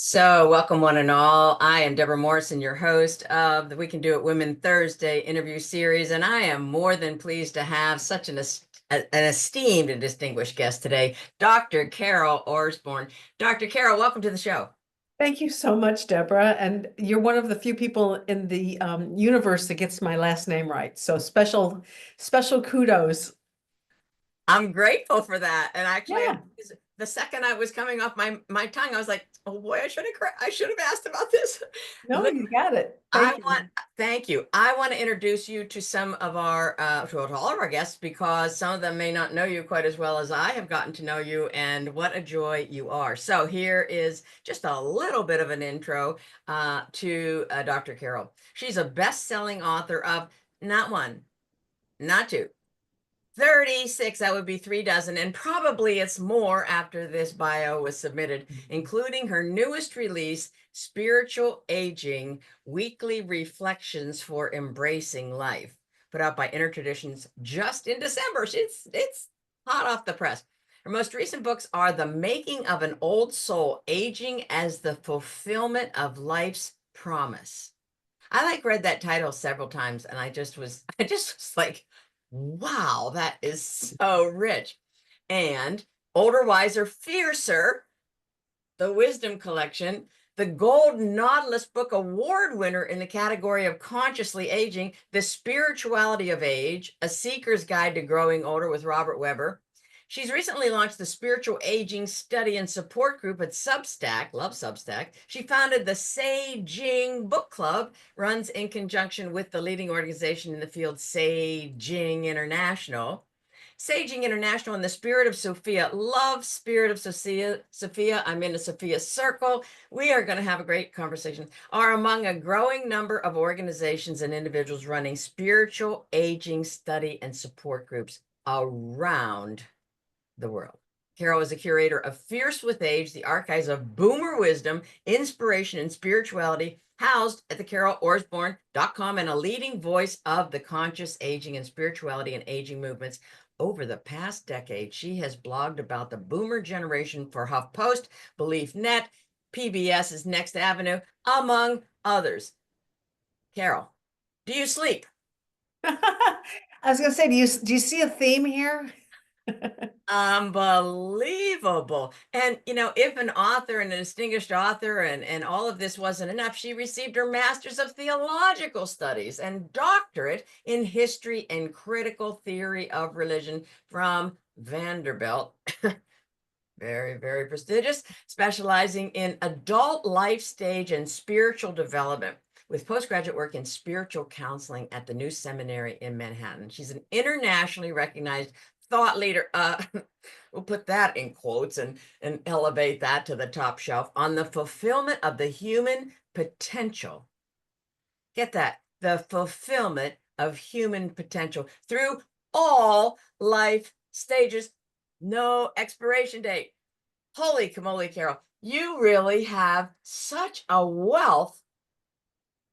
So, welcome one and all. I am Debra Morrison, your host of the We Can Do It Women Thursday interview series, and I am more than pleased to have such an esteemed and distinguished guest today, Dr. Carol Orsborn. Dr. Carol, welcome to the show. Thank you so much, Deborah. And you're one of the few people in the universe that gets my last name right. So special kudos. I'm grateful for that. And actually, Yeah. the second I was coming off my tongue, I was like, "Oh boy, I should have asked about this." No, you got it. Thank you. Thank you. I want to introduce you to some of to all of our guests because some of them may not know you quite as well as I have gotten to know you, and what a joy you are. So here is just a little bit of an intro to Dr. Carol. She's a best-selling author of not one, not two, 36, that would be 3 dozen, and probably it's more after this bio was submitted, including her newest release, Spiritual Aging, Weekly Reflections for Embracing Life, put out by Intertraditions just in December. It's hot off the press. Her most recent books are The Making of an Old Soul, Aging as the Fulfillment of Life's Promise. I read that title several times and I just was like, wow, that is so rich. And Older, Wiser, Fiercer, the Wisdom Collection, the Gold Nautilus Book Award winner in the category of Consciously Aging, The Spirituality of Age, A Seeker's Guide to Growing Older with Robert Weber. She's recently launched the Spiritual Aging Study and Support Group at Substack. Love Substack. She founded the Saging Book Club, runs in conjunction with the leading organization in the field, Saging International. Saging International and the Spirit of Sophia. Love Spirit of Sophia. I'm in a Sophia circle. We are going to have a great conversation. Are among a growing number of organizations and individuals running spiritual aging study and support groups around the world. Carol is a curator of Fierce with Age, the archives of boomer wisdom, inspiration, and spirituality, housed at the carolorsborn.com, and a leading voice of the conscious aging and spirituality and aging movements. Over the past decade, she has blogged about the boomer generation for HuffPost, BeliefNet, PBS's Next Avenue, among others. Carol, do you sleep? I was going to say, do you see a theme here? Unbelievable. And, if an author and a distinguished author and all of this wasn't enough, she received her Master's of Theological Studies and doctorate in History and Critical Theory of Religion from Vanderbilt. Very, very prestigious, specializing in adult life stage and spiritual development, with postgraduate work in spiritual counseling at the New Seminary in Manhattan. She's an internationally recognized thought leader. We'll put that in quotes and elevate that to the top shelf on the fulfillment of the human potential. Get that? The fulfillment of human potential through all life stages. No expiration date. Holy camole, Carol. You really have such a wealth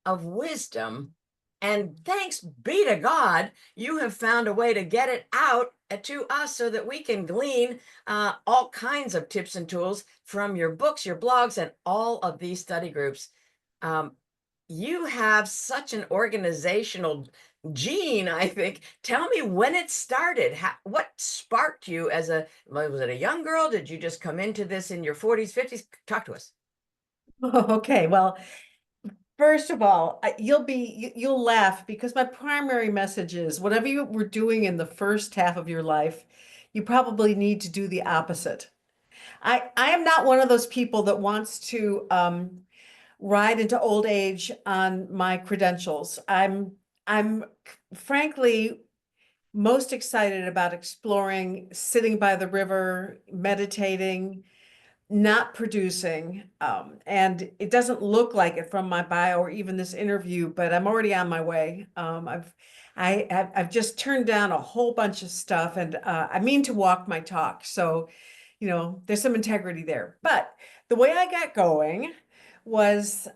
of wisdom. And thanks be to God, you have found a way to get it out to us so that we can glean all kinds of tips and tools from your books, your blogs, and all of these study groups. You have such an organizational gene, I think. Tell me when it started. What sparked you was it a young girl? Did you just come into this in your 40s, 50s? Talk to us. Okay, well, first of all, you'll laugh because my primary message is whatever you were doing in the first half of your life, you probably need to do the opposite. I am not one of those people that wants to ride into old age on my credentials. I'm frankly most excited about exploring sitting by the river, meditating, not producing. And it doesn't look like it from my bio or even this interview, but I'm already on my way. I've just turned down a whole bunch of stuff, and I mean to walk my talk. So, there's some integrity there. But the way I got going was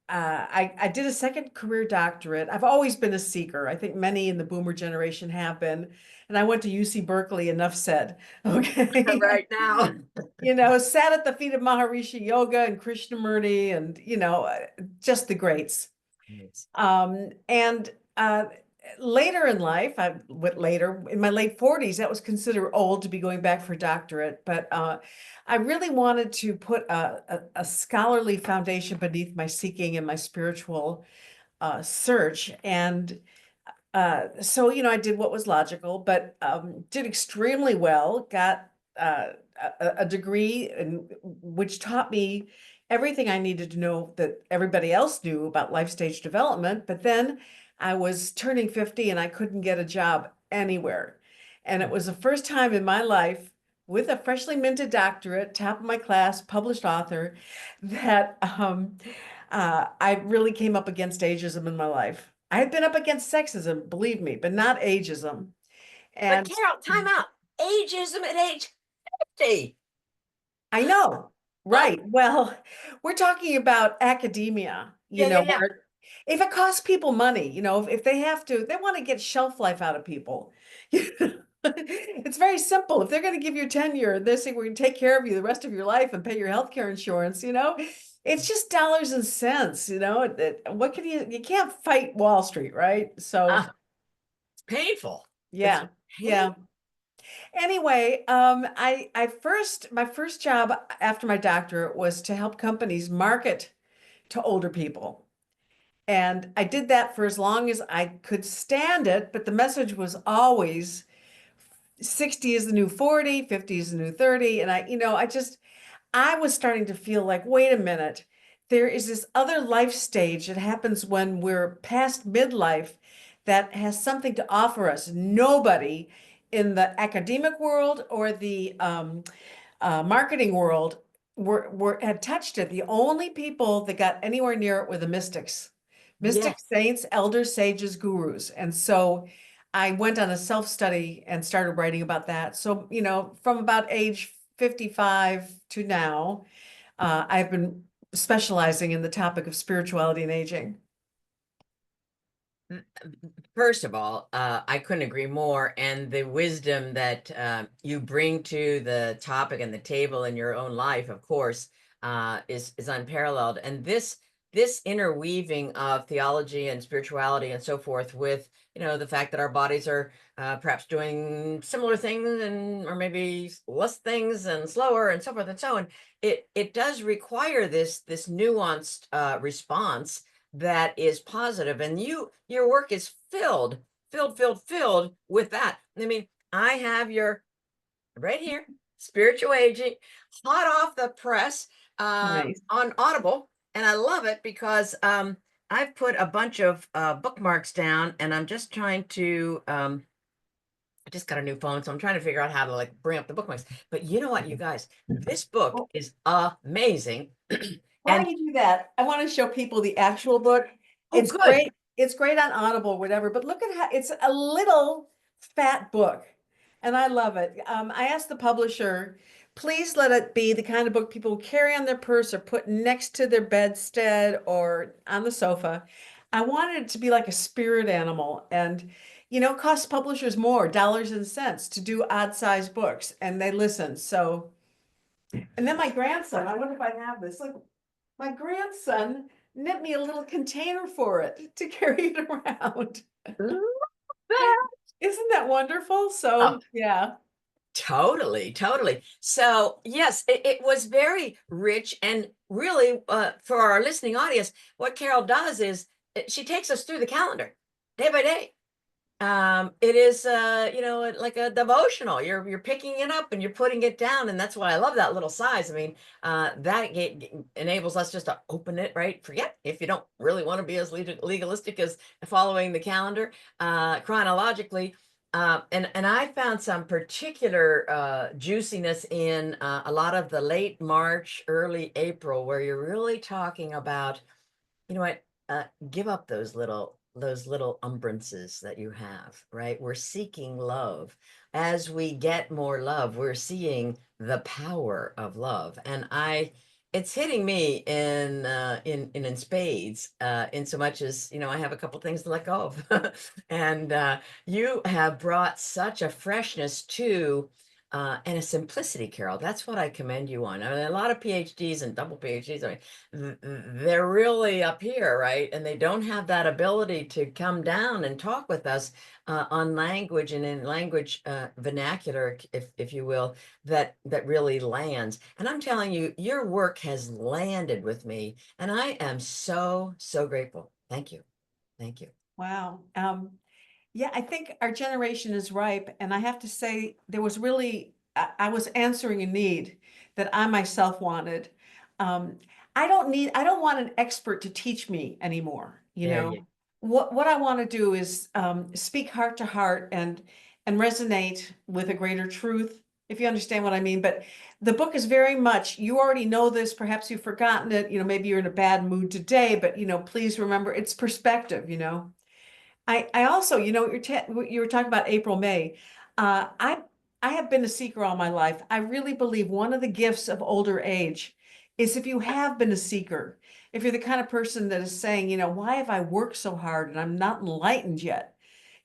I did a second career doctorate. I've always been a seeker. I think many in the boomer generation have been. And I went to UC Berkeley, enough said. Okay. Right now. Sat at the feet of Maharishi Yoga and Krishnamurti and, just the greats. Yes. And later in life, I went later in my late 40s, that was considered old to be going back for a doctorate. But I really wanted to put a scholarly foundation beneath my seeking and my spiritual search. And so, I did what was logical, but did extremely well, got a degree which taught me everything I needed to know that everybody else knew about life stage development. But then I was turning 50 and I couldn't get a job anywhere. And it was the first time in my life with a freshly minted doctorate, top of my class, published author, that I really came up against ageism in my life. I had been up against sexism, believe me, but not ageism. But And Carol, time out. Ageism at age 50. I know, right. Well, we're talking about academia, Yeah, yeah, yeah. where if it costs people money, if they have to, they want to get shelf life out of people. It's very simple. If they're going to give you tenure, they're saying we're going to take care of you the rest of your life and pay your healthcare insurance, it's just dollars and cents, what can you can't fight Wall Street, right? So, It's painful. It's yeah, pain. yeah. Anyway, my first job after my doctorate was to help companies market to older people. And I did that for as long as I could stand it, but the message was always 60 is the new 40, 50 is the new 30. And I was starting to feel like, wait a minute, there is this other life stage that happens when we're past midlife that has something to offer us. Nobody in the academic world or the marketing world had touched it. The only people that got anywhere near it were the mystics, mystics, Yes. saints, elders, sages, gurus. And so I went on a self-study and started writing about that. So, from about age 55 to now, I've been specializing in the topic of spirituality and aging. First of all, I couldn't agree more. And the wisdom that you bring to the topic and the table in your own life, of course, is unparalleled. And this interweaving of theology and spirituality and so forth with, the fact that our bodies are perhaps doing similar things and or maybe less things and slower and so forth and so on. It does require this nuanced response that is positive, and your work is filled with that. I mean, I have your right here, spiritual aging, hot off the press, Nice. on Audible, and I love it because I've put a bunch of bookmarks down, and I'm just trying to I just got a new phone, so I'm trying to figure out how to like bring up the bookmarks. But you know what, you guys, this book Well, is amazing. while And you do that, I want to show people the actual book. oh, It's good. great. It's great on Audible, whatever, but look at how it's a little fat book. And I love it. I asked the publisher, please let it be the kind of book people carry on their purse or put next to their bedstead or on the sofa. I wanted it to be like a spirit animal. And, it costs publishers more, dollars and cents, to do odd size books. And they listen. So, and then my grandson, I wonder if I have this. Look, my grandson knit me a little container for it to carry it around. Love that. Isn't that wonderful? Oh, So, yeah. totally, totally. So, yes, it was very rich. And really, for our listening audience, what Carol does is she takes us through the calendar day by day. It is, like a devotional. You're picking it up and you're putting it down. And that's why I love that little size. I mean, that enables us just to open it, right? Forget if you don't really want to be as legalistic as following the calendar chronologically. And I found some particular juiciness in a lot of the late March, early April, where you're really talking about, you know what, give up those little umbrances that you have, right? We're seeking love. As we get more love, we're seeing the power of love. And it's hitting me in spades, in so much as, I have a couple things to let go of. And you have brought such a freshness to and a simplicity, Carol. That's what I commend you on. I mean, a lot of PhDs and double PhDs, I mean, they're really up here, right? And they don't have that ability to come down and talk with us on language and in language vernacular, if you will, that really lands. And I'm telling you, your work has landed with me, and I am so, so grateful. Thank you. Thank you. Wow. Yeah, I think our generation is ripe. And I have to say, there was really, I was answering a need that I myself wanted. Um, I don't want an expert to teach me anymore. You There know, you what I want to do is speak heart to heart and resonate with a greater truth, if you understand what I mean. But the book is very much, you already know this, perhaps you've forgotten it, maybe you're in a bad mood today, but please remember it's perspective. I also, you were talking about April, May. Uh, I I have been a seeker all my life. I really believe one of the gifts of older age is if you have been a seeker, if you're the kind of person that is saying, why have I worked so hard and I'm not enlightened yet?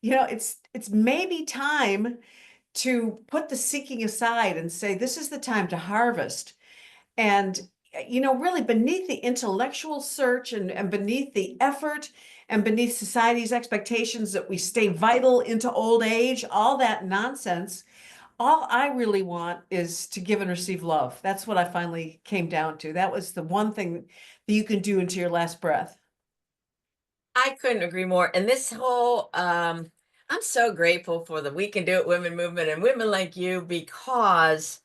It's maybe time to put the seeking aside and say, this is the time to harvest. And, really beneath the intellectual search and beneath the effort and beneath society's expectations that we stay vital into old age, all that nonsense, all I really want is to give and receive love. That's what I finally came down to. That was the one thing that you can do into your last breath. I couldn't agree more. And this whole, I'm so grateful for the We Can Do It women movement and women like you, because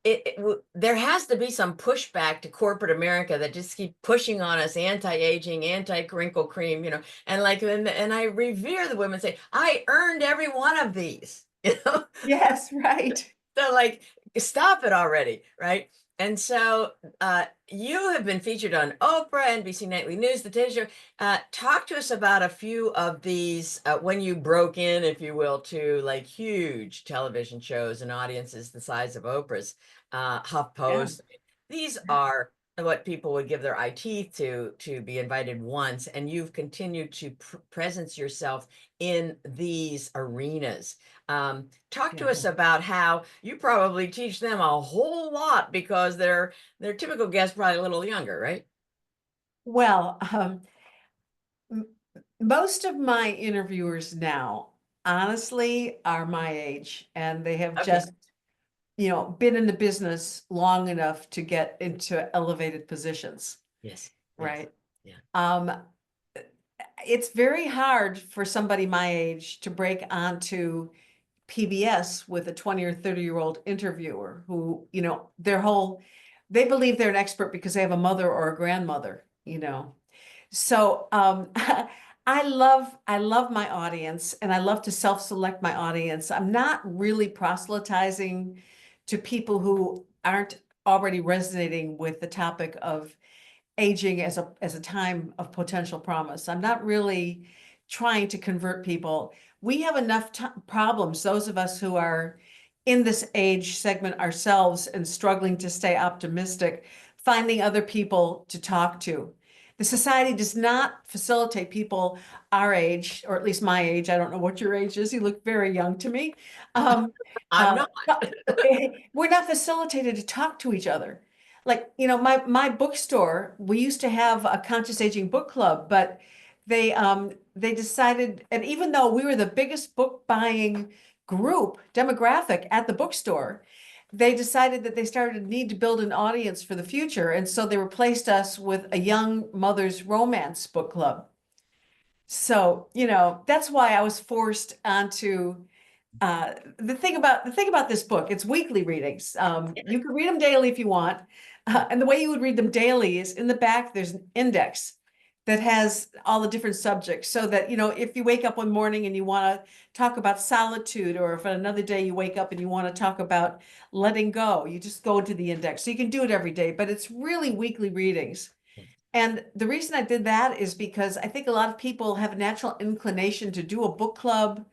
there has to be some pushback to corporate America that just keep pushing on us anti-aging, anti-crinkle cream, and and I revere the women say, I earned every one of these, Yes, right. So stop it already, right? And so you have been featured on Oprah, NBC Nightly News, the Today Show. Talk to us about a few of these when you broke in, if you will, to huge television shows and audiences the size of Oprah's, Yeah. HuffPost. These are what people would give their eye teeth to be invited once, and you've continued to presence yourself in these arenas. Talk to Yeah. us about how you probably teach them a whole lot because their typical guest probably a little younger, right? Well, m- most of my interviewers now, honestly, are my age, and they have Okay. just been in the business long enough to get into elevated positions, Yes. Yes. right? Yeah. Um, it's very hard for somebody my age to break onto PBS with a 20 or 30-year-old interviewer who, they believe they're an expert because they have a mother or a grandmother. So I love my audience and I love to self-select my audience. I'm not really proselytizing to people who aren't already resonating with the topic of aging as a time of potential promise. I'm not really trying to convert people. We have enough problems, those of us who are in this age segment ourselves and struggling to stay optimistic, finding other people to talk to. The society does not facilitate people our age, or at least my age. I don't know what your age is. You look very young to me. Um, I'm uh, not. we're not facilitated to talk to each other. Like, my bookstore, we used to have a conscious aging book club, but they decided, and even though we were the biggest book buying group demographic at the bookstore, they decided that they started to need to build an audience for the future. And so they replaced us with a young mother's romance book club. So, that's why I was forced onto the thing about this book, it's weekly readings. You can read them daily if you want. And the way you would read them daily is in the back, there's an index that has all the different subjects so that, if you wake up one morning and you want to talk about solitude, or if another day you wake up and you want to talk about letting go, you just go into the index. So you can do it every day, but it's really weekly readings. And the reason I did that is because I think a lot of people have a natural inclination to do a book club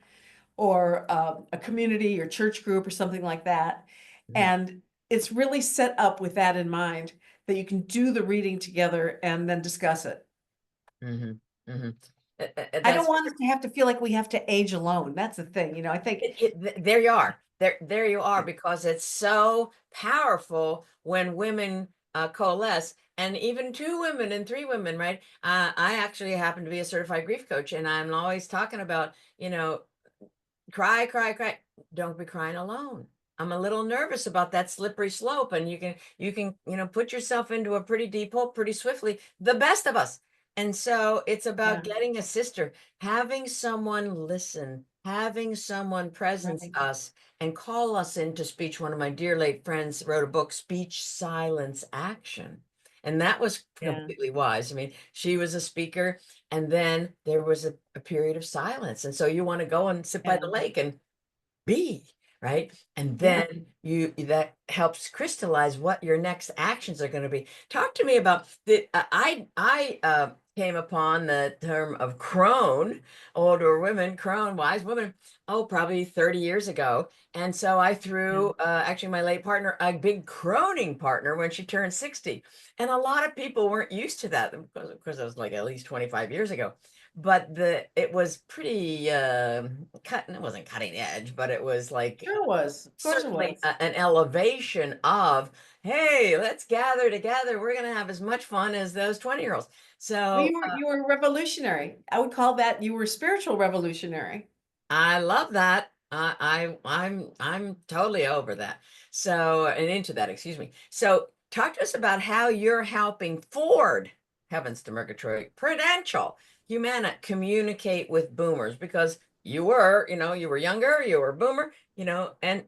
or a community or church group or something like that. Mhm. And it's really set up with that in mind, that you can do the reading together and then discuss it. Hmm. Hmm. I don't That's want us to have to feel like we have to age alone. That's the thing. I think, there you are. There you are, because it's so powerful when women coalesce, and even two women and three women, right? I actually happen to be a certified grief coach, and I'm always talking about, cry, cry, cry. Don't be crying alone. I'm a little nervous about that slippery slope, and you can, put yourself into a pretty deep hole pretty swiftly. The best of us. And so it's about yeah, getting a sister, having someone listen, having someone presence right. us and call us into speech. One of my dear late friends wrote a book, Speech, Silence, Action. And that was Yeah, completely wise. I mean, she was a speaker, and then there was a period of silence. And so you want to go and sit by yeah, the lake and be, right? And yeah. then that helps crystallize what your next actions are going to be. Talk to me about the I came upon the term of crone, older women, crone, wise woman, oh, probably 30 years ago. And so I Yeah. threw actually my late partner a big croning partner when she turned 60. And a lot of people weren't used to that, because it was like at least 25 years ago. But it was pretty it wasn't cutting edge, but it was like Sure was. Of course it certainly was. an elevation of, hey, let's gather together, we're going to have as much fun as those 20-year-olds. Well, So you were revolutionary. I would call that you were spiritual revolutionary. I love that. I'm totally over that. So, and into that, excuse me. So talk to us about how you're helping Ford, heavens to Murgatroyd, Prudential, Humana communicate with boomers, because you were younger, you were a boomer, and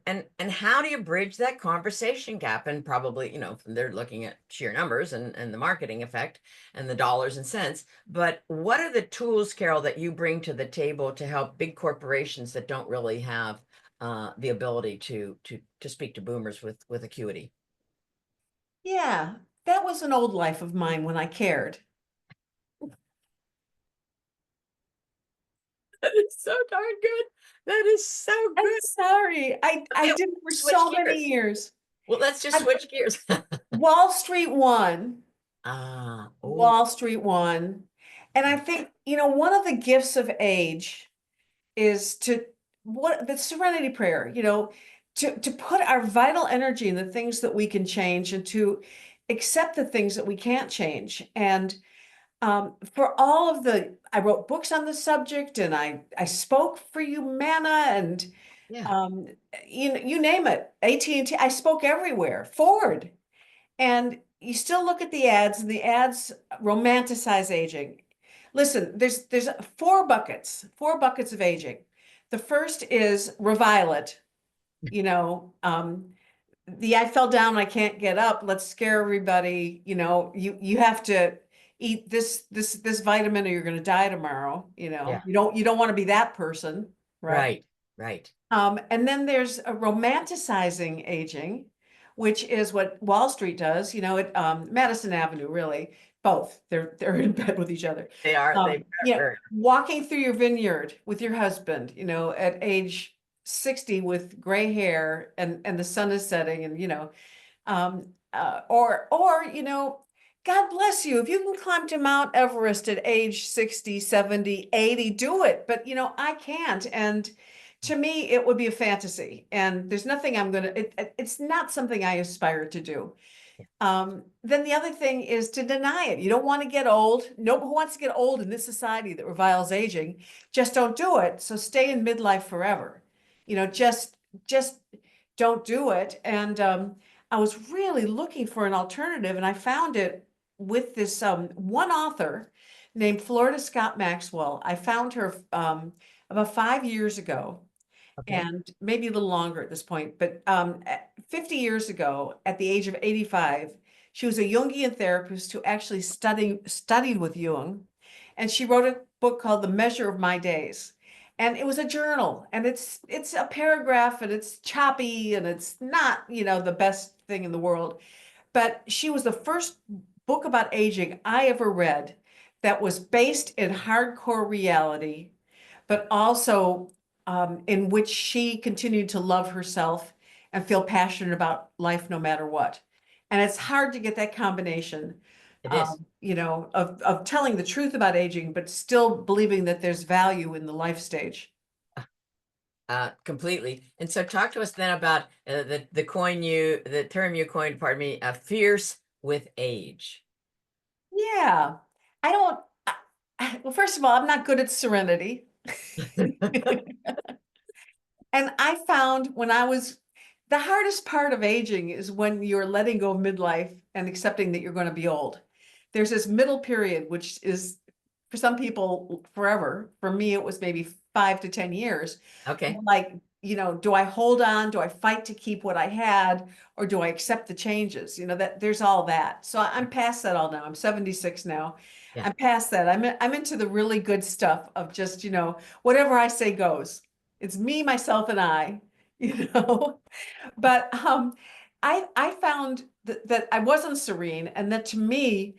how do you bridge that conversation gap? And probably, they're looking at sheer numbers and the marketing effect and the dollars and cents. But what are the tools, Carol, that you bring to the table to help big corporations that don't really have the ability to speak to boomers with acuity? Yeah, that was an old life of mine when I cared. That is so darn good. That is so I'm good. sorry. I Okay, did for switch so many gears. years. Well, let's just I, switch gears. Wall Street won. Oh, Wall Street won. And I think, one of the gifts of age is to what the serenity prayer, to put our vital energy in the things that we can change and to accept the things that we can't change. And for all of I wrote books on the subject, and I spoke for Humana, and yeah, um, you name it, AT&T. I spoke everywhere. Ford, and you still look at the ads, and the ads romanticize aging. Listen, there's four buckets of aging. The first is revile it. You know, the I fell down, I can't get up. Let's scare everybody. You have to eat this vitamin, or you're going to die tomorrow. yeah, You don't want to be that person, right? right, right. And then there's a romanticizing aging, which is what Wall Street does. Madison Avenue, really, both. They're in bed with each other. They very, Walking through your vineyard with your husband, at age 60 with gray hair, and the sun is setting, and or God bless you. If you can climb to Mount Everest at age 60, 70, 80, do it. But I can't. And to me, it would be a fantasy. And there's nothing it's not something I aspire to do. Then the other thing is to deny it. You don't want to get old. No, who wants to get old in this society that reviles aging? Just don't do it. So stay in midlife forever. Just don't do it. And I was really looking for an alternative, and I found it with this one author named Florida Scott Maxwell. I found her about 5 years ago, okay. and maybe a little longer at this point, but 50 years ago, at the age of 85, she was a Jungian therapist who actually studied with Jung, and she wrote a book called The Measure of My Days. And it was a journal, and it's a paragraph, and it's choppy, and it's not, the best thing in the world. But she was the first book about aging I ever read that was based in hardcore reality, but also in which she continued to love herself and feel passionate about life no matter what. And it's hard to get that combination, It is. of telling the truth about aging, but still believing that there's value in the life stage. Completely. And so talk to us then about the term you coined, pardon me, fierce with age. Yeah. I don't, well, first of all, I'm not good at serenity. And I found the hardest part of aging is when you're letting go of midlife and accepting that you're going to be old. There's this middle period, which is for some people forever. For me, it was maybe 5 to 10 years. Okay. Like, do I hold on? Do I fight to keep what I had? Or do I accept the changes? That there's all that. So I'm past that all now. I'm 76 now. Yeah. I'm past that. I'm into the really good stuff of just, whatever I say goes. It's me, myself, and I, you know. But I found that I wasn't serene, and that to me,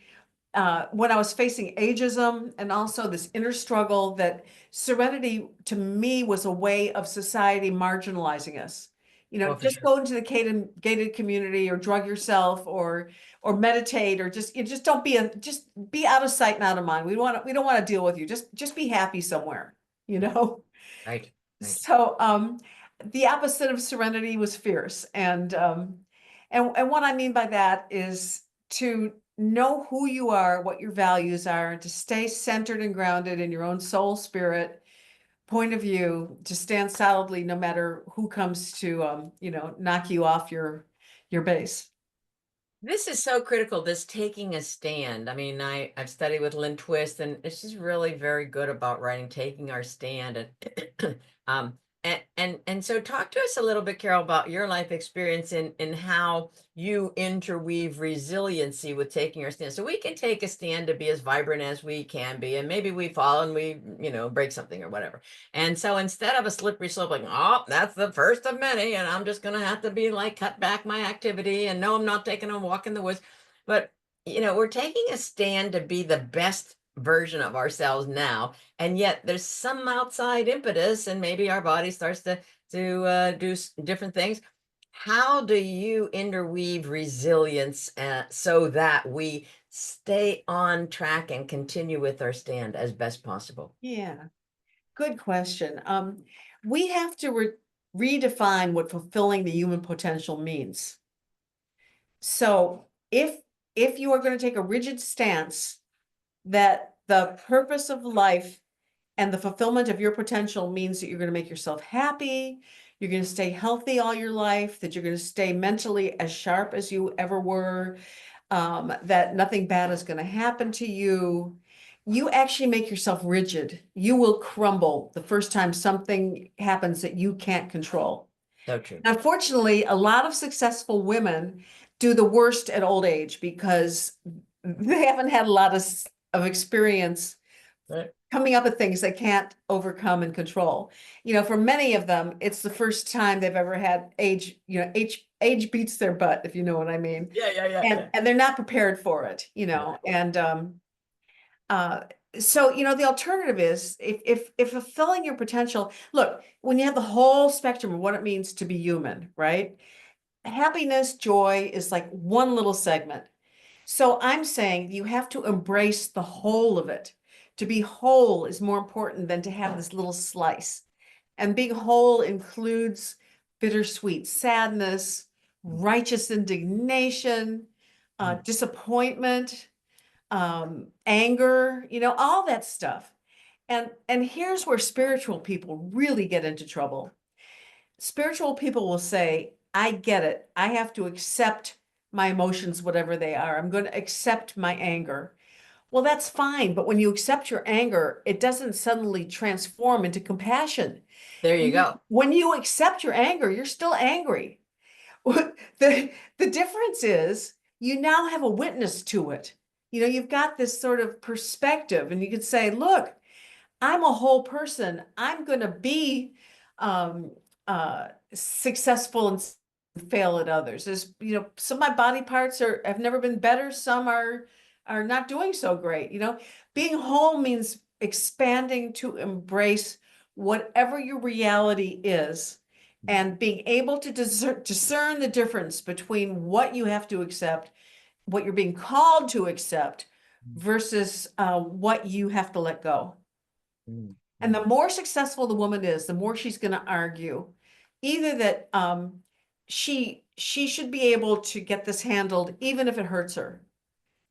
when I was facing ageism and also this inner struggle, that serenity to me was a way of society marginalizing us. Oh, for Just sure. go into the gated community, or drug yourself, or meditate, or just don't just be out of sight and out of mind. We don't want to deal with you. Just be happy somewhere, you Yeah. know. Right. Right. So the opposite of serenity was fierce. And what I mean by that is to know who you are, what your values are, and to stay centered and grounded in your own soul, spirit, point of view, to stand solidly no matter who comes to knock you off your base. This is so critical, this taking a stand. I mean, I've studied with Lynn Twist, and she's really very good about writing taking our stand. And um and so talk to us a little bit, Carol, about your life experience in how you interweave resiliency with taking our stand. So we can take a stand to be as vibrant as we can be, and maybe we fall and we, break something or whatever. And so instead of a slippery slope, like, oh, that's the first of many, and I'm just going to have to be like, cut back my activity, and no, I'm not taking a walk in the woods. But, we're taking a stand to be the best version of ourselves now. And yet there's some outside impetus, and maybe our body starts to do different things. How do you interweave resilience so that we stay on track and continue with our stand as best possible? Yeah, good question. We have to redefine what fulfilling the human potential means. So if you are going to take a rigid stance that the purpose of life and the fulfillment of your potential means that you're going to make yourself happy, you're going to stay healthy all your life, that you're going to stay mentally as sharp as you ever were, that nothing bad is going to happen to you, you actually make yourself rigid. You will crumble the first time something happens that you can't control. So true. Unfortunately, a lot of successful women do the worst at old age because they haven't had a lot of experience Right. coming up with things they can't overcome and control. For many of them, it's the first time they've ever had age beats their butt, if you know what I mean. Yeah, yeah, yeah, And yeah. and they're not prepared for it, Yeah. and uh so the alternative is, if fulfilling your potential, look, when you have the whole spectrum of what it means to be human, right? Happiness, joy is like one little segment. So I'm saying you have to embrace the whole of it. To be whole is more important than to have this little slice. And being whole includes bittersweet sadness, righteous indignation, Mm. disappointment, anger, all that stuff. And here's where spiritual people really get into trouble. Spiritual people will say, I get it. I have to accept my emotions, whatever they are. I'm going to accept my anger. Well, that's fine. But when you accept your anger, it doesn't suddenly transform into compassion. There you go. When you accept your anger, you're still angry. The difference is you now have a witness to it. You've got this sort of perspective, and you could say, look, I'm a whole person. I'm going to be um, successful and fail at others. Some of my body parts have never been better. Some are not doing so great. Being whole means expanding to embrace whatever your reality is, and being able to discern the difference between what you have to accept, what you're being called to accept, versus what you have to let go. And the more successful the woman is, the more she's going to argue either that she should be able to get this handled, even if it hurts her.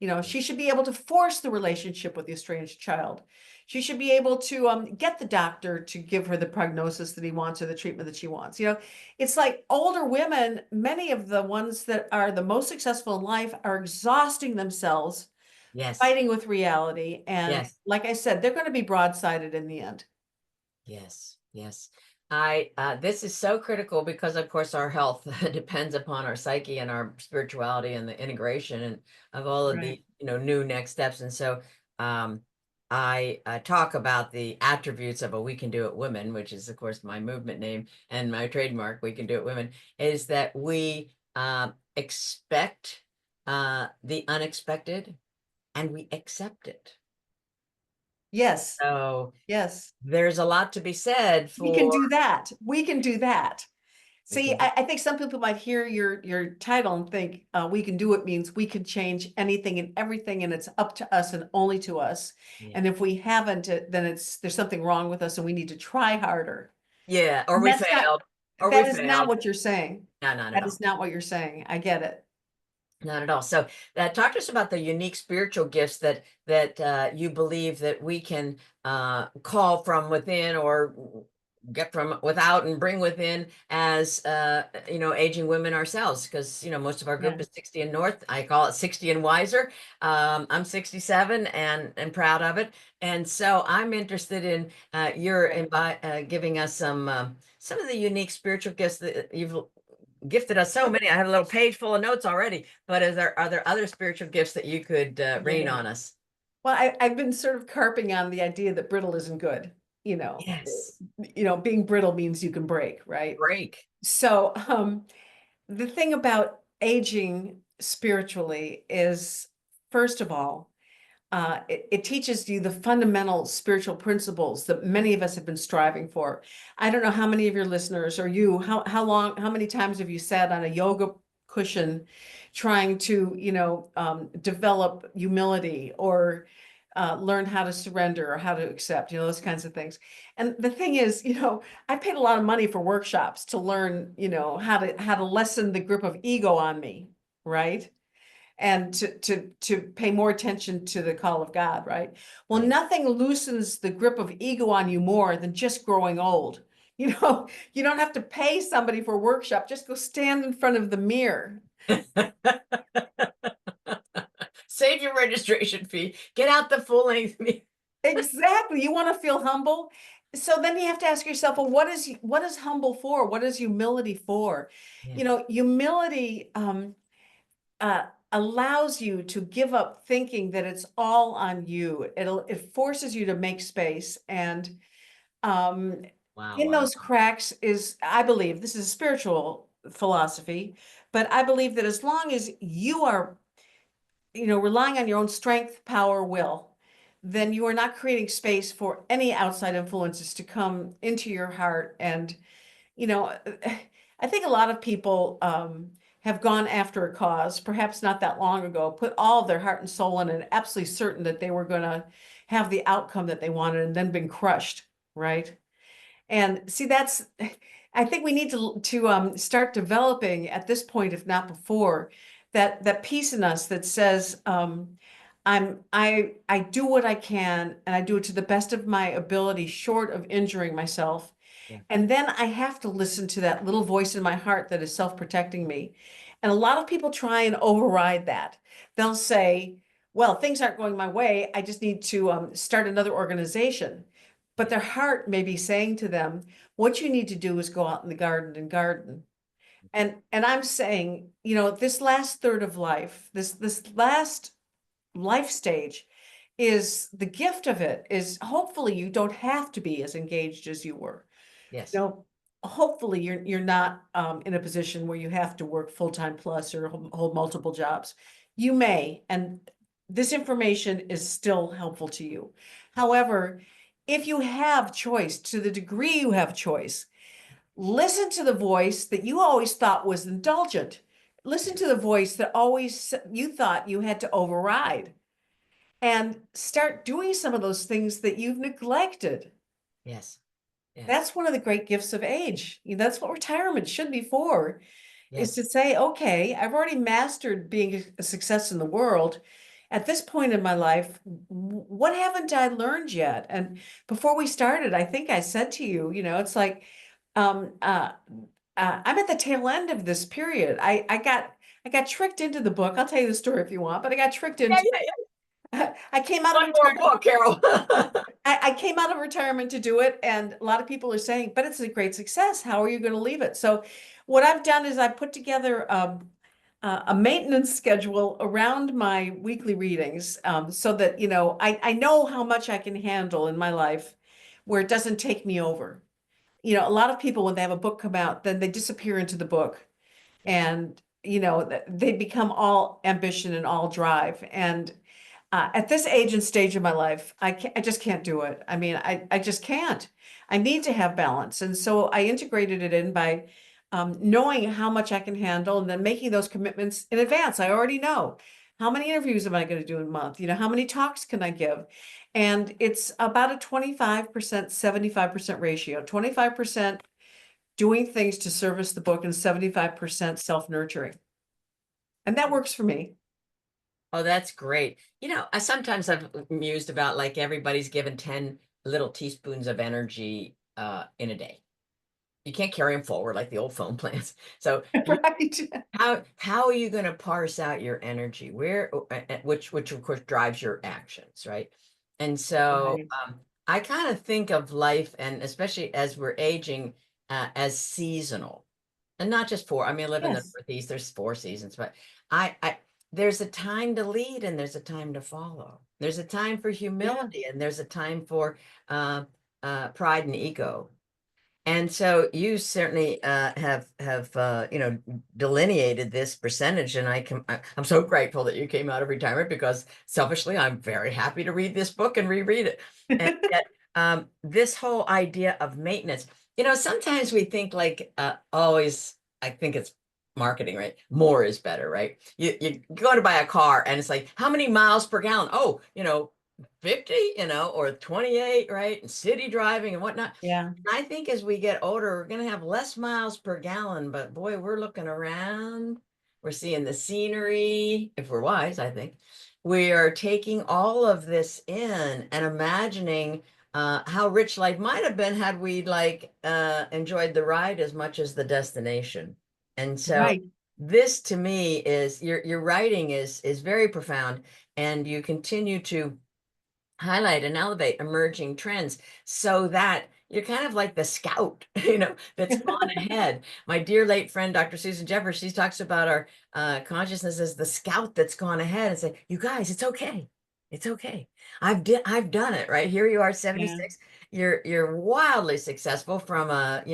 You know, she should be able to force the relationship with the estranged child. She should be able to get the doctor to give her the prognosis that he wants or the treatment that she wants. You know, it's like older women, many of the ones that are the most successful in life are exhausting themselves Yes. fighting with reality. And Yes. like I said, they're going to be broadsided in the end. Yes, yes. I this is so critical because of course our health depends upon our psyche and our spirituality and the integration and of all of Right. the new next steps. And so I talk about the attributes of a We Can Do It Women, which is of course my movement name and my trademark, We Can Do It Women, is that we expect the unexpected and we accept it. Yes. So Yes. there's a lot to be said We can for do that. We can do that. we See, can do. I think some people might hear your title and think we can do it means we can change anything and everything, and it's up to us and only to us. Yeah. And if we haven't, then there's something wrong with us, and we need to try harder. Yeah, or And we that's not failed, or we that is not failed. what you're saying. No, not at That is all. not what you're saying. I get it. Not at all. So, talk to us about the unique spiritual gifts that you believe that we can call from within or get from without and bring within as aging women ourselves. Because most of our group Yeah. is 60 and north. I call it 60 and wiser. I'm 67 and proud of it. And so I'm interested in giving us some of the unique spiritual gifts that you've gifted us so many. I have a little page full of notes already, but are there other spiritual gifts that you could rain Yeah. on us? Well, I've been sort of carping on the idea that brittle isn't good. Yes. Being brittle means you can break, right? Break. So, the thing about aging spiritually is, first of all, it teaches you the fundamental spiritual principles that many of us have been striving for. I don't know how many of your listeners or you, how many times have you sat on a yoga cushion trying to, develop humility or learn how to surrender or how to accept, those kinds of things. And the thing is, I paid a lot of money for workshops to learn, how to lessen the grip of ego on me, right? And to pay more attention to the call of God, right? Well, Right. nothing loosens the grip of ego on you more than just growing old. You don't have to pay somebody for a workshop. Just go stand in front of the mirror. Save your registration fee. Get out the full length. Exactly. You want to feel humble. So then you have to ask yourself, well, what is humble for? What is humility for? Yeah. Humility allows you to give up thinking that it's all on you. It forces you to make space. And um, Wow, in wow, those cracks is, I believe, this is a spiritual philosophy, but I believe that as long as you are, relying on your own strength, power, will, then you are not creating space for any outside influences to come into your heart. And you know, I think a lot of people have gone after a cause, perhaps not that long ago, put all of their heart and soul in it, absolutely certain that they were going to have the outcome that they wanted, and then been crushed, right? And see, I think we need to start developing at this point, if not before, that piece in us that says, I do what I can, and I do it to the best of my ability, short of injuring myself. yeah. And then I have to listen to that little voice in my heart that is self-protecting me. And a lot of people try and override that. They'll say, well, things aren't going my way. I just need to start another organization. But their heart may be saying to them, what you need to do is go out in the garden and garden. And I'm saying, this last third of life, this last life stage is the gift of it is hopefully you don't have to be as engaged as you were. Yes. No, hopefully you're not in a position where you have to work full-time plus or hold multiple jobs. You may, and this information is still helpful to you. However, if you have choice, to the degree you have choice, Listen to the voice that you always thought was indulgent. Listen to the voice that always you thought you had to override, and start doing some of those things that you've neglected. Yes. Yes. That's one of the great gifts of age. That's what retirement should be for, is Yes. to say, okay, I've already mastered being a success in the world. At this point in my life, what haven't I learned yet? And before we started, I think I said to you, it's like, um, uh, I'm at the tail end of this period. I got tricked into the book. I'll tell you the story if you want, but I got tricked Yeah, into. yeah, yeah. I came out of One more retirement. book, Carol. I came out of retirement to do it, and a lot of people are saying, but it's a great success. How are you going to leave it? So, what I've done is I put together a maintenance schedule around my weekly readings, so that I know how much I can handle in my life, where it doesn't take me over. A lot of people, when they have a book come out, then they disappear into the book, and they become all ambition and all drive. And at this age and stage of my life, I just can't do it. I mean, I just can't. I need to have balance. And so I integrated it in by knowing how much I can handle and then making those commitments in advance. I already know how many interviews am I going to do in a month? How many talks can I give? And it's about a 25%, 75% ratio. 25% doing things to service the book and 75% self-nurturing. And that works for me. Oh, that's great. I sometimes I've mused about like everybody's given 10 little teaspoons of energy in a day. You can't carry them forward like the old phone plans. So Right. how are you going to parse out your energy? Which of course drives your actions, right? And so Right. I kind of think of life, and especially as we're aging, as seasonal, and not just four. I mean, I live in the Yes. Northeast. There's 4 seasons, but I there's a time to lead and there's a time to follow. There's a time for Yeah. humility and there's a time for uh, pride and ego. And so you certainly have delineated this percentage, and I'm so grateful that you came out of retirement because selfishly I'm very happy to read this book and reread it. And yet, this whole idea of maintenance, sometimes we think like always. I think it's marketing, right? More is better, right? You go to buy a car and it's like how many miles per gallon? Oh, 50, or 28, right? And city driving and whatnot. Yeah. I think as we get older, we're going to have less miles per gallon, but boy, we're looking around. We're seeing the scenery. If we're wise, I think we are taking all of this in and imagining how rich life might have been had we like enjoyed the ride as much as the destination. And so Right. this to me is your writing is very profound, and you continue to highlight and elevate emerging trends so that you're kind of like the scout, that's gone ahead. My dear late friend, Dr. Susan Jeffers, she talks about our consciousness as the scout that's gone ahead and say, you guys, it's okay. It's okay. I've done it, right? Here you are, Yeah. 76. You're wildly successful from a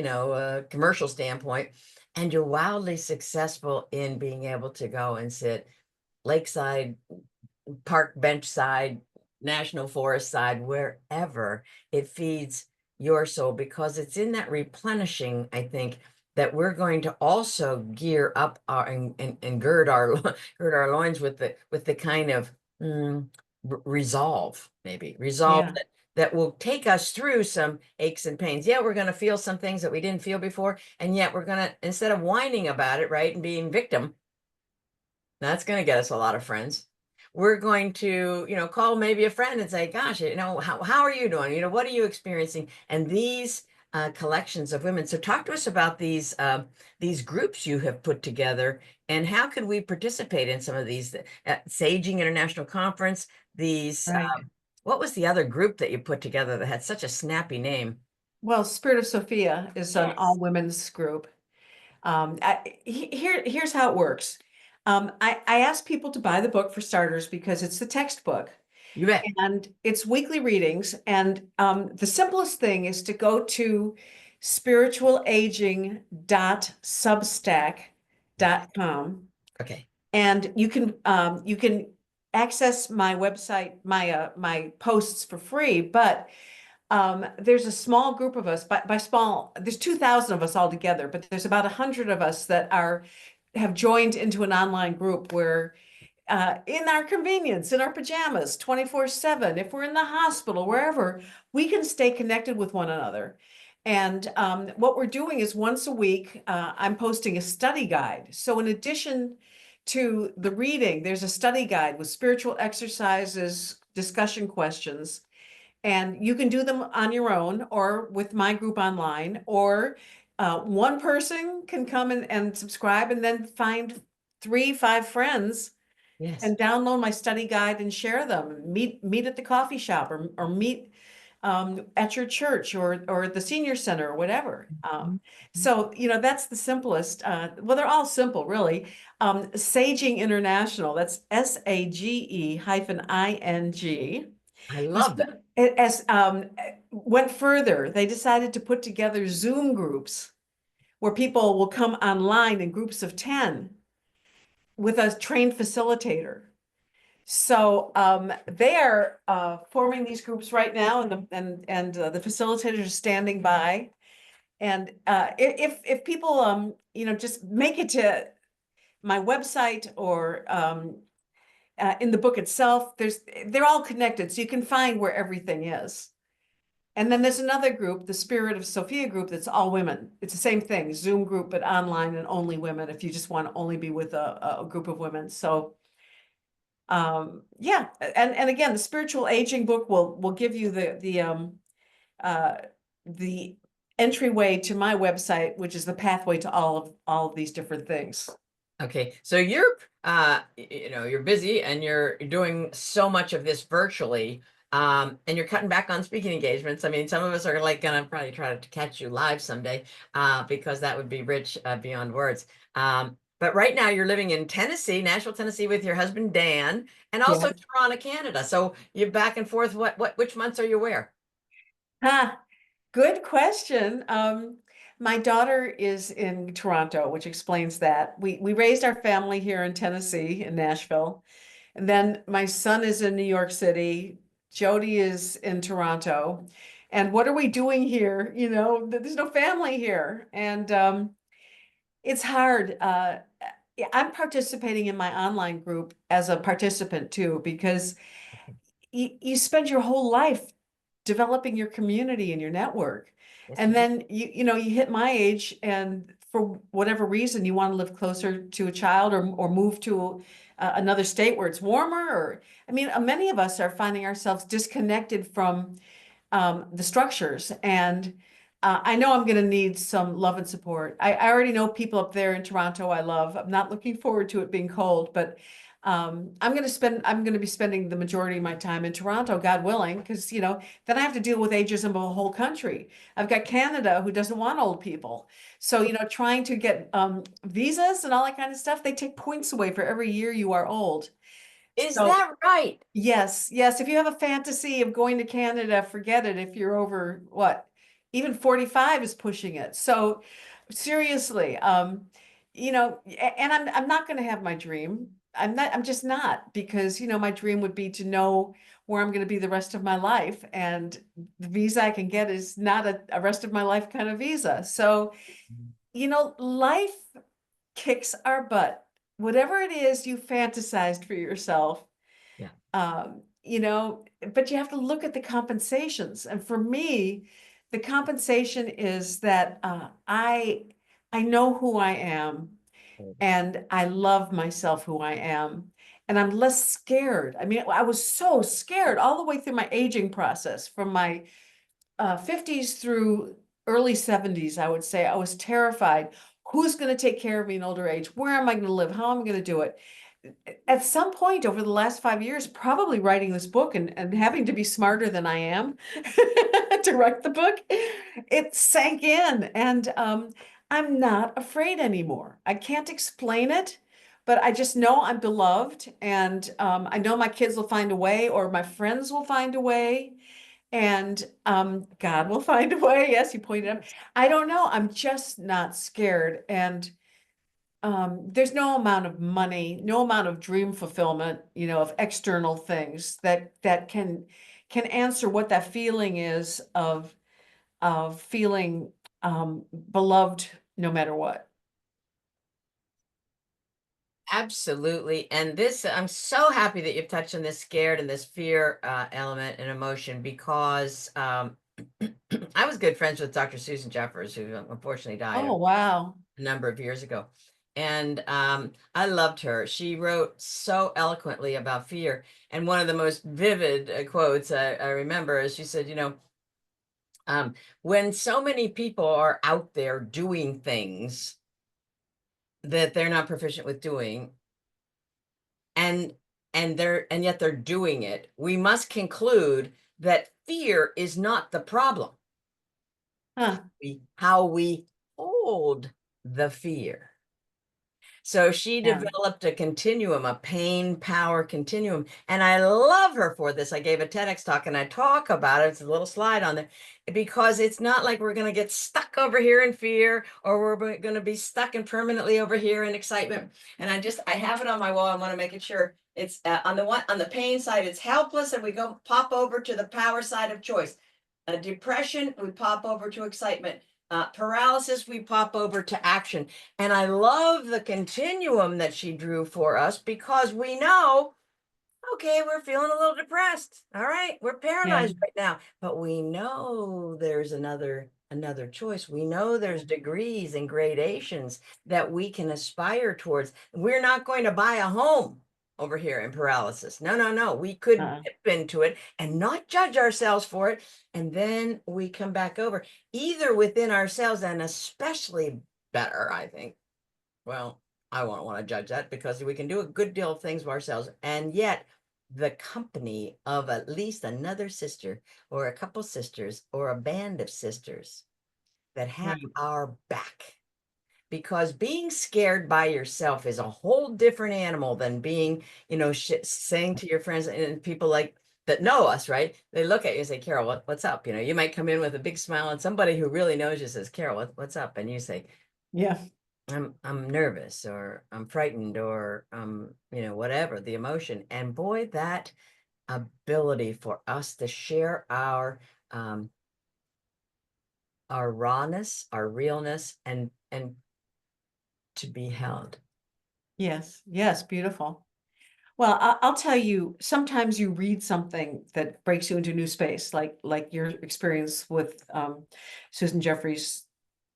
commercial standpoint, and you're wildly successful in being able to go and sit lakeside, park bench side, national forest side, wherever it feeds your soul, because it's in that replenishing, I think, that we're going to also gear up our and gird our gird our loins with the kind of resolve, maybe resolve Yeah. that will take us through some aches and pains. Yeah, we're going to feel some things that we didn't feel before, and yet we're going to, instead of whining about it, right, and being victim, that's going to get us a lot of friends. We're going to, call maybe a friend and say, gosh, how are you doing? What are you experiencing? And these collections of women. So talk to us about these groups you have put together, and how could we participate in some of these? Saging International Conference, these, Right. what was the other group that you put together that had such a snappy name? Well, Spirit of Sophia is an all Yes. women's group. Here's how it works. I ask people to buy the book for starters because it's the textbook You bet. and it's weekly readings. And the simplest thing is to go to Okay. spiritualaging.substack.com, Okay. and you can access my website, my posts for free. But there's a small group of us, by small, there's 2,000 of us all together, but there's about 100 of us that have joined into an online group where in our convenience, in our pajamas, 24/7, if we're in the hospital, wherever, we can stay connected with one another. And what we're doing is once a week, I'm posting a study guide. So in addition to the reading, there's a study guide with spiritual exercises, discussion questions, and you can do them on your own or with my group online, or one person can come and subscribe and then find 3, 5 friends Yes. and download my study guide and share them. Meet at the coffee shop, or meet at your church, or the senior center, or whatever. Mhm. So, that's the simplest. Well, they're all simple, really. Saging International, that's SAGE hyphen ING. I love that. It as went further. They decided to put together Zoom groups where people will come online in groups of 10 with a trained facilitator. So they are forming these groups right now, and the facilitators are standing by. And if people just make it to my website, or in the book itself, they're all connected, so you can find where everything is. And then there's another group, the Spirit of Sophia group, that's all women. It's the same thing, Zoom group, but online, and only women, if you just want to only be with a group of women. So yeah, and again, the spiritual aging book will give you uh the entryway to my website, which is the pathway to all of these different things. Okay, so you're busy and you're doing so much of this virtually, and you're cutting back on speaking engagements. I mean, some of us are like gonna probably try to catch you live someday, because that would be rich beyond words. But right now you're living in Tennessee, Nashville, Tennessee, with your husband Dan, and Yeah. also Toronto, Canada. So you're back and forth. Which months are you where? Ah, good question. My daughter is in Toronto, which explains that. We raised our family here in Tennessee, in Nashville. And then my son is in New York City. Jody is in Toronto. And what are we doing here? There's no family here. And it's hard. Yeah, I'm participating in my online group as a participant too, because you spend your whole life developing your community and your network. Yes, And you do. then you hit my age, and for whatever reason you want to live closer to a child, or move to another state where it's warmer, or I mean, many of us are finding ourselves disconnected from the structures. And I know I'm going to need some love and support. I already know people up there in Toronto I love. I'm not looking forward to it being cold, but I'm going to be spending the majority of my time in Toronto, God willing, because then I have to deal with ageism of a whole country. I've got Canada, who doesn't want old people. So, trying to get visas and all that kind of stuff, they take points away for every year you are old. Is So that right? yes, yes. If you have a fantasy of going to Canada, forget it. If you're over, what, even 45 is pushing it. So seriously, and I'm not going to have my dream. I'm just not, because my dream would be to know where I'm going to be the rest of my life, and the visa I can get is not a rest of my life kind of visa. So, life kicks our butt. Whatever it is you fantasized for yourself, Yeah. but you have to look at the compensations. And for me, the compensation is that I know who I am, and I love myself who I am, and I'm less scared. I mean, I was so scared all the way through my aging process, from my 50s through early 70s. I would say I was terrified. Who's going to take care of me in older age? Where am I going to live? How am I going to do it? At some point over the last 5 years, probably writing this book, and having to be smarter than I am to write the book, it sank in. And I'm not afraid anymore. I can't explain it, but I just know I'm beloved, and I know my kids will find a way, or my friends will find a way, and God will find a way. Yes, you pointed out. I don't know. I'm just not scared. And there's no amount of money, no amount of dream fulfillment, of external things that can can answer what that feeling is of feeling beloved no matter what. Absolutely. And this, I'm so happy that you've touched on this scared and this fear element and emotion because I was good friends with Dr. Susan Jeffers, who unfortunately died Oh, wow. a number of years ago. And I loved her. She wrote so eloquently about fear. And one of the most vivid quotes I remember is she said, um, when so many people are out there doing things that they're not proficient with doing, and and yet they're doing it, we must conclude that fear is not the problem. Huh. How we hold the fear. So she Yeah. developed a continuum, a pain power continuum. And I love her for this. I gave a TEDx talk and I talk about it. It's a little slide on there because it's not like we're going to get stuck over here in fear or we're going to be stuck and permanently over here in excitement. And I have it on my wall. I want to make it sure it's on the pain side, it's helpless. And we go pop over to the power side of choice. Depression, we pop over to excitement. Paralysis, we pop over to action. And I love the continuum that she drew for us because we know, okay, we're feeling a little depressed. All right, we're Yeah. paralyzed right now, but we know there's another choice. We know there's degrees and gradations that we can aspire towards. We're not going to buy a home over here in paralysis. No, no, no. We could Uh, dip into it and not judge ourselves for it. And then we come back over, either within ourselves and especially better, I think. Well, I won't want to judge that because we can do a good deal of things for ourselves. And yet, the company of at least another sister or a couple sisters or a band of sisters that have right. our back. Because being scared by yourself is a whole different animal than being, saying to your friends and people like that know us, right? They look at you and say, Carol, what's up? You might come in with a big smile and somebody who really knows you says, Carol, what's up? And you say, Yeah. I'm nervous or I'm frightened or whatever the emotion. And boy, that ability for us to share our rawness, our realness, and to be held. Yes. Yes. Beautiful. Well, I'll tell you, sometimes you read something that breaks you into a new space, like your experience with Susan Jeffers'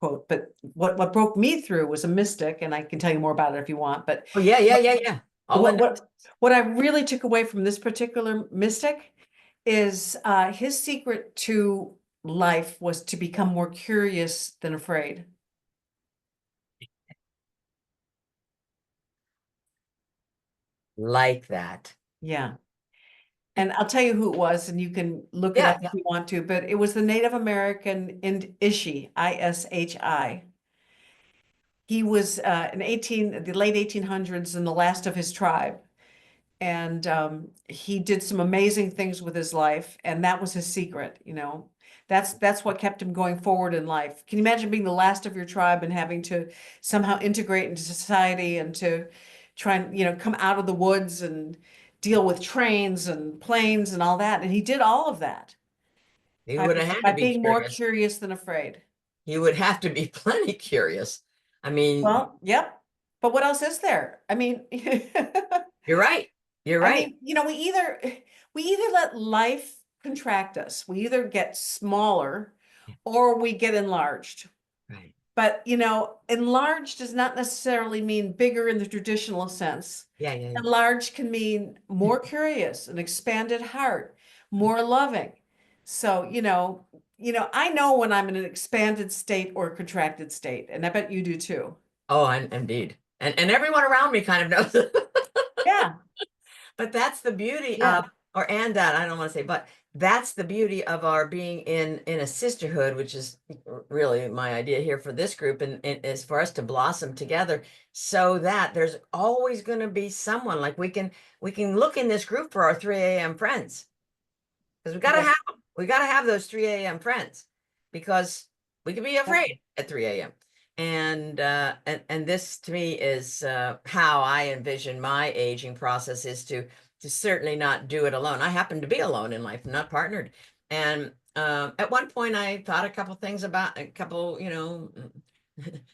quote. But what broke me through was a mystic, and I can tell you more about it if you want. But Oh yeah, yeah, yeah, yeah. All what in. what what I really took away from this particular mystic is his secret to life was to become more curious than afraid. Like that. Yeah. And I'll tell you who it was, and you can look it Yeah, up if yeah. you want to, but it was the Native American Ishi, Ishi. He was in the late 1800s and the last of his tribe. And he did some amazing things with his life, and that was his secret. That's what kept him going forward in life. Can you imagine being the last of your tribe and having to somehow integrate into society and to try and, come out of the woods and deal with trains and planes and all that? And he did all of that He by would have had to by be being more curious. curious than afraid. He would have to be plenty curious. I mean, Well, yep. But what else is there? I mean, you're right. You're I right. mean, we either let life contract us. We either get smaller or we get enlarged. Right. But, enlarged does not necessarily mean bigger in the traditional sense. Yeah, yeah, yeah. Enlarged can mean more curious, an expanded heart, more loving. So, I know when I'm in an expanded state or a contracted state, and I bet you do too. Oh, and indeed. And everyone around me kind of knows. Yeah, But that's the beauty yeah, of, or and that I don't want to say, but that's the beauty of our being in a sisterhood, which is really my idea here for this group, and is for us to blossom together, so that there's always going to be someone like we can look in this group for our 3 a.m. friends because we got to yes, have them. We got to have those 3 a.m. friends because we can be yep, afraid at 3 a.m. And this to me is how I envision my aging process is to to certainly not do it alone. I happen to be alone in life, not partnered. And at one point, I thought a couple things about a couple,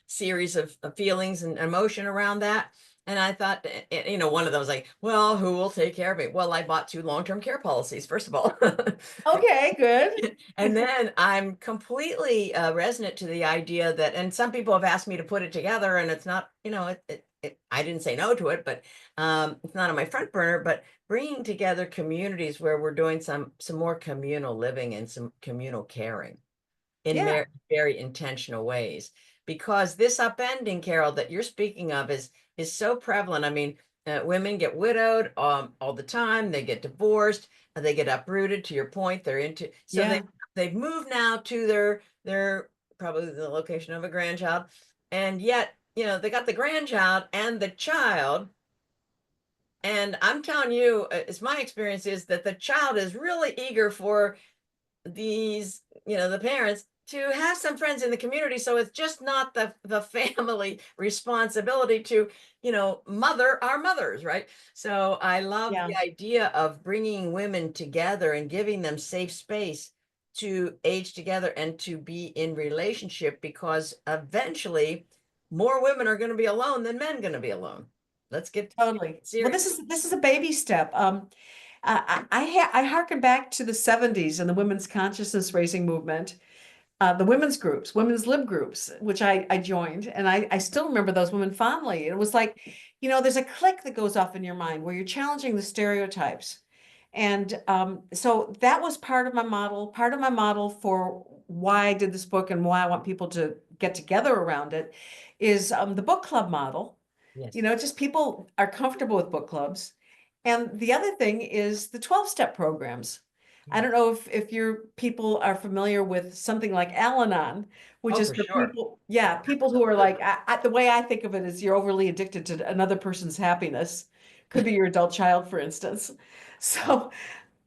series of feelings and emotion around that. And I thought, one of those like, well, who will take care of me? Well, I bought two long-term care policies, first of all. Okay, good. And then I'm completely resonant to the idea that, and some people have asked me to put it together, and it's not, I didn't say no to it, but it's not on my front burner. But bringing together communities where we're doing some more communal living and some communal caring in Yeah, very intentional ways, because this upending, Carol, that you're speaking of is so prevalent. I mean, women get widowed all the time. They get divorced. They get uprooted. To your point, they're into so yeah, they've moved now to their probably the location of a grandchild, and yet they got the grandchild and the child. And I'm telling you, it's my experience is that the child is really eager for these, the parents to have some friends in the community. So it's just not the family responsibility to, mother our mothers, right? So I love yeah, the idea of bringing women together and giving them safe space to age together and to be in relationship, because eventually more women are going to be alone than men going to be alone. Let's get totally. Well, serious. this is a baby step. I harken back to the 70s and the women's consciousness raising movement, the women's groups, women's lib groups, which I joined, and I still remember those women fondly. It was like, there's a click that goes off in your mind where you're challenging the stereotypes. And so that was part of my model for why I did this book and why I want people to get together around it is the book club model. Yes. Just people are comfortable with book clubs. And the other thing is the 12-step programs. I Yeah. don't know if your people are familiar with something like Al-Anon, which Oh, is for for sure. people, yeah, people who are like, the way I think of it is you're overly addicted to another person's happiness. Could be your adult child, for instance. Yeah. So,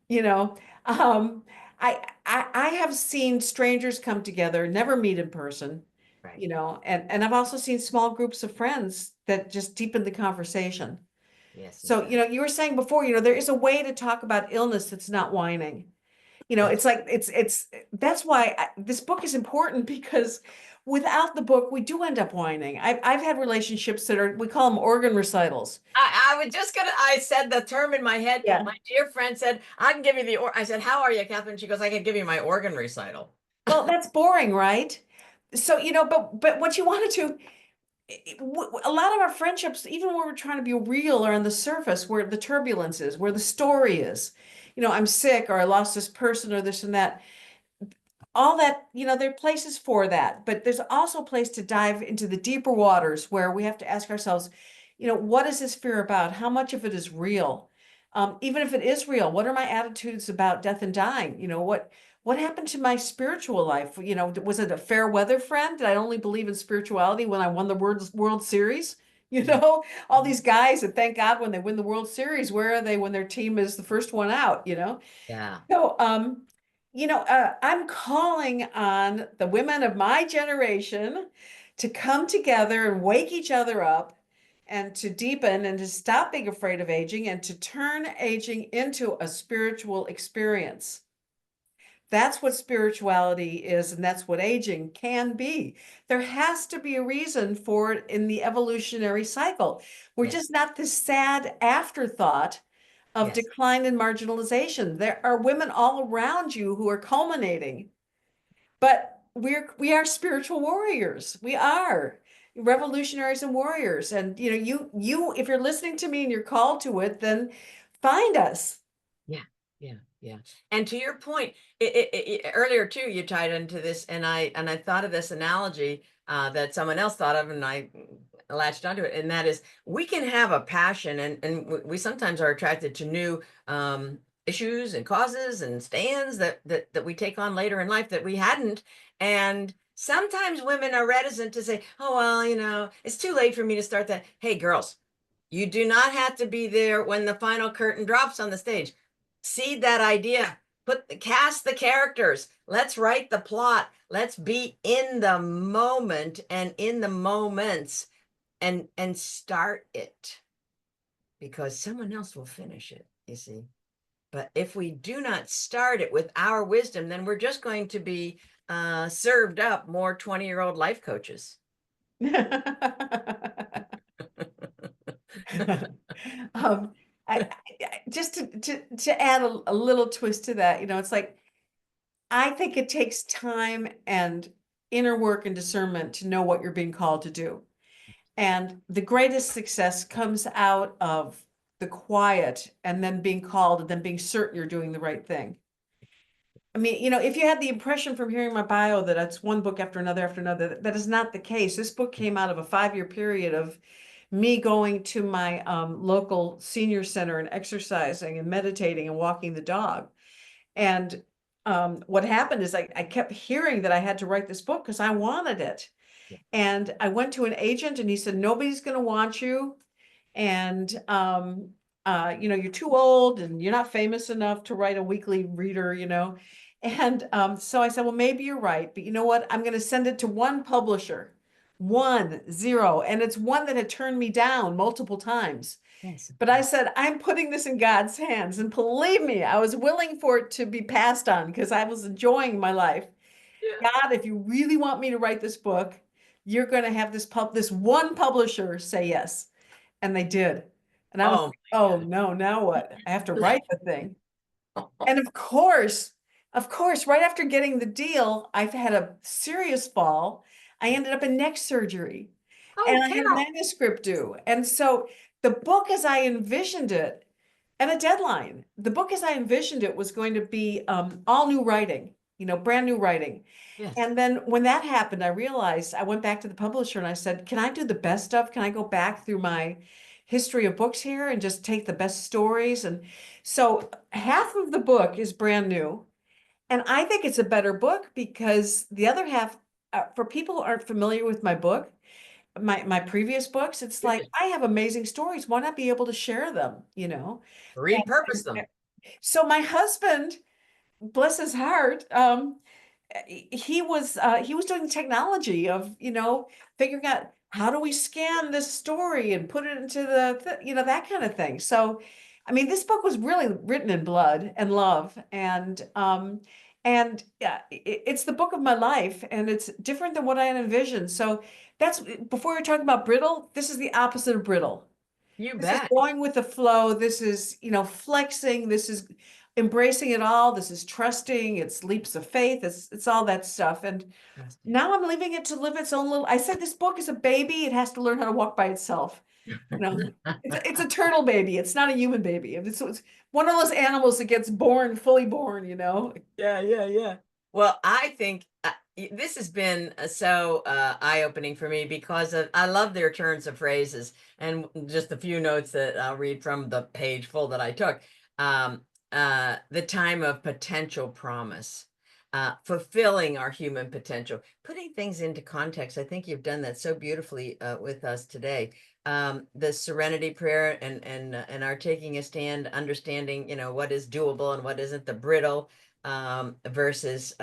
you know, um, I have seen strangers come together, never meet in person, Right. and I've also seen small groups of friends that just deepen the conversation. Yes, So, exactly. you were saying before, there is a way to talk about illness that's not whining. That's It's like that's why this book is important because without the book, we do end up whining. I've had relationships that we call them organ recitals. I was just gonna, I said the term in my head. Yeah. My dear friend said, I can give you I said, how are you, Catherine? She goes, I can give you my organ recital. Well, that's boring, right? So, but what you want to do, a lot of our friendships, even when we're trying to be real, are on the surface where the turbulence is, where the story is. I'm sick or I lost this person or this and that. All that, there are places for that, but there's also a place to dive into the deeper waters where we have to ask ourselves, what is this fear about? How much of it is real? Even if it is real, what are my attitudes about death and dying? What happened to my spiritual life? Was it a fair weather friend? Did I only believe in spirituality when I won the World Series? Mhm. All these guys that thank God when they win the World Series, where are they when their team is the first one out? Yeah. So, I'm calling on the women of my generation to come together and wake each other up and to deepen and to stop being afraid of aging and to turn aging into a spiritual experience. That's what spirituality is, and that's what aging can be. There has to be a reason for it in the evolutionary cycle. We're Yes. just not this sad afterthought of Yes. decline and marginalization. There are women all around you who are culminating, but we are spiritual warriors. We are revolutionaries and warriors. And you if you're listening to me and you're called to it, then find us. Yeah, yeah, yeah. And to your point, earlier too, you tied into this, and I thought of this analogy that someone else thought of, and I latched onto it, and that is we can have a passion, and we sometimes are attracted to new issues and causes and stands that we take on later in life that we hadn't, and sometimes women are reticent to say, oh well, it's too late for me to start that. Hey, girls. You do not have to be there when the final curtain drops on the stage. Seed that idea, cast the characters. Let's write the plot. Let's be in the moment and in the moments and start it, because someone else will finish it. you see. But if we do not start it with our wisdom, then we're just going to be served up more 20-year-old life coaches. Um, just to add a little twist to that, it's like, I think it takes time and inner work and discernment to know what you're being called to do. And the greatest success comes out of the quiet and then being called and then being certain you're doing the right thing. I mean, if you had the impression from hearing my bio that it's one book after another, that is not the case. This book came out of a 5-year period of me going to my local senior center and exercising and meditating and walking the dog. And what happened is I kept hearing that I had to write this book because I wanted it. And I went to an agent and he said, nobody's going to want you. And, you're too old and you're not famous enough to write a weekly reader. And so I said, well, maybe you're right. But you know what? I'm going to send it to one publisher, 1, 0. And it's one that had turned me down multiple times. Yes. But I said, I'm putting this in God's hands. And believe me, I was willing for it to be passed on because I was enjoying my life. Yeah. God, if you really want me to write this book, you're going to have this one publisher say yes. And they did. And I was Oh like, oh no, now what? I have to write the thing. my. And of course, right after getting the deal, I've had a serious fall. I ended up in neck surgery Oh, and I had a Carol. manuscript due. And so the book as I envisioned it, and a deadline, the book as I envisioned it was going to be all new writing, brand new writing. Yes. And then when that happened, I realized I went back to the publisher and I said, can I do the best stuff? Can I go back through my history of books here and just take the best stories? And so half of the book is brand new. And I think it's a better book because the other half, for people who aren't familiar with my book, my previous books, it's like I have amazing stories. Why not be able to share them, Repurpose And them. so my husband, bless his heart, he was doing the technology of figuring out how do we scan this story and put it into that kind of thing. So I mean this book was really written in blood and love, and yeah, it's the book of my life and it's different than what I had envisioned. So that's before you're talking about brittle, this is the opposite of brittle. You This is bet. going with the flow. This is, flexing. This is embracing it all. This is trusting. It's leaps of faith. It's all that stuff. And Trusting. now I'm leaving it to live its own little. I said this book is a baby. It has to learn how to walk by itself. You know, it's a turtle baby. It's not a human baby. It's one of those animals that gets born fully born. Yeah, yeah, yeah. Well, I think this has been so eye-opening for me because I love their turns of phrases and just a few notes that I'll read from the page full that I took. The time of potential promise, fulfilling our human potential, putting things into context. I think you've done that so beautifully with us today. The serenity prayer and our taking a stand, understanding, what is doable and what isn't, the brittle versus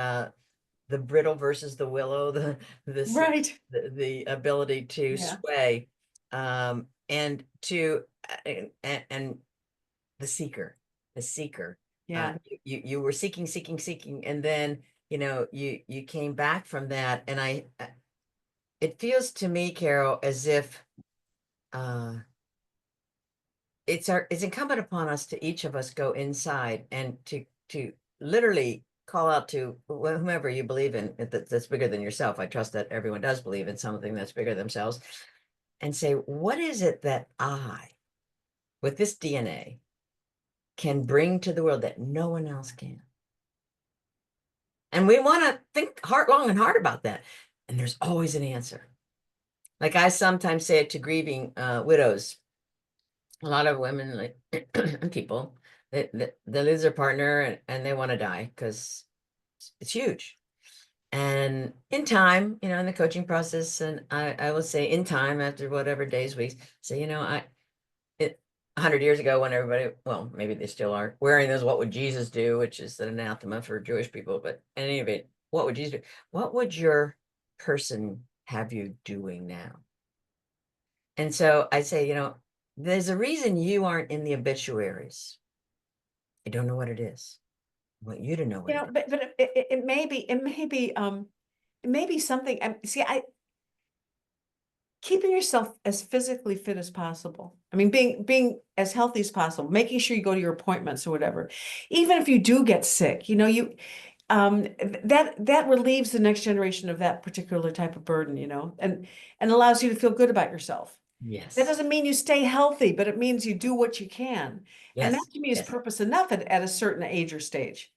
the brittle versus the willow, this Right. the ability to Yeah. sway, and to and the seeker. Yeah. You were seeking, and then you came back from that, and it feels to me, Carol, as if uh it's incumbent upon us to each of us go inside and to literally call out to whomever you believe in that's bigger than yourself. I trust that everyone does believe in something that's bigger than themselves, and say, what is it that I, with this DNA, can bring to the world that no one else can? And we want to think long and hard about that. And there's always an answer. Like I sometimes say it to grieving widows. A lot of women, like and people, they lose their partner and they want to die because it's huge. And in time, in the coaching process, and I will say in time, after whatever days, weeks, say, 100 years ago when everybody, well, maybe they still are wearing those "What would Jesus do?" which is an anathema for Jewish people, but in any event, what would Jesus do? What would your person have you doing now? And so I say, there's a reason you aren't in the obituaries. I don't know what it is. I want you to know what You it know, is. but it may be, it may be something, see, keeping yourself as physically fit as possible. I mean, being as healthy as possible, making sure you go to your appointments or whatever. Even if you do get sick, that relieves the next generation of that particular type of burden, and allows you to feel good about yourself. That Yes. doesn't mean you stay healthy, but it means you do what you can. And that Yes. to me is Yes. purpose enough at a certain age or stage.